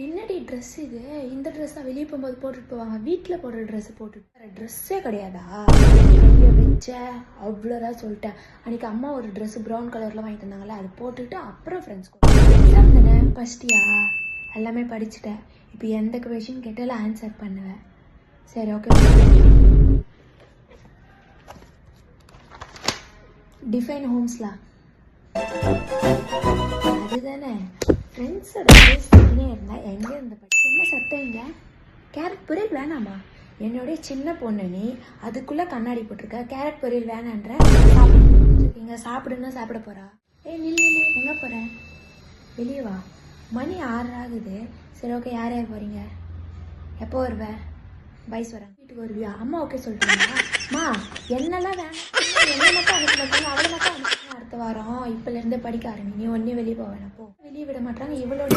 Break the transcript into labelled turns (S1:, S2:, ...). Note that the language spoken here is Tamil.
S1: என்னடி ட்ரெஸ் இது? இந்த ட்ரெஸ் தான் வெளியே போகும்போது போட்டுட்டு போவாங்க, வீட்டில் போடுற ட்ரெஸ் போட்டுட்டு வேறு ட்ரெஸ்ஸே கிடையாதா? கையை வச்ச அவ்வளோதான் சொல்லிட்டேன். அன்றைக்கி அம்மா ஒரு ட்ரெஸ்ஸு ப்ரௌன் கலரில் வாங்கிட்டு வந்தாங்களே, அது போட்டுட்டு அப்புறம் ஃப்ரெண்ட்ஸ் எக்ஸாம் தானே ஃபஸ்ட்டியா எல்லாமே படிச்சுட்டேன். இப்போ எந்த கொஷின் கேட்டாலும் ஆன்சர் பண்ணுவேன். சரி ஓகே. டிஃபைன் ஹோம்ஸ்லா அதுதானே. ஃப்ரெண்ட்ஸோட பேசிக்கினே இருந்தால் எங்கே இருந்து படிச்சு என்ன சத்தம்? இங்கே கேரட் பொரியல் வேணாமா? என்னுடைய சின்ன பொண்ணு நீ, அதுக்குள்ளே கண்ணாடி போட்டிருக்க. கேரட் பொரியல் வேணான்ற சாப்பிடுங்க. சாப்பிடுன்னா சாப்பிட போகிறா? நில்லு எங்கே போகிறேன்? வெளியே வா. மணி 6 ஆகுது. சரி ஓகே, யார் யார் போகிறீங்க? எப்போ வருவேன்? பைஸ் வரேன். வீட்டுக்கு வருவியா? அம்மா ஓகே சொல்லிட்டாங்களா? அம்மா என்னெல்லாம் வேணாம், என்ன மட்டும் அனுப்ப மாட்டாங்க, அவளை மட்டும் அனுப்பிச்சுன்னா அடுத்த வாரம் இப்போலேருந்தே படிக்க ஆரம்பி. நீ ஒன்றே வெளியே போவேன். போ. வெளியே விட மாட்டாங்க. இவளோட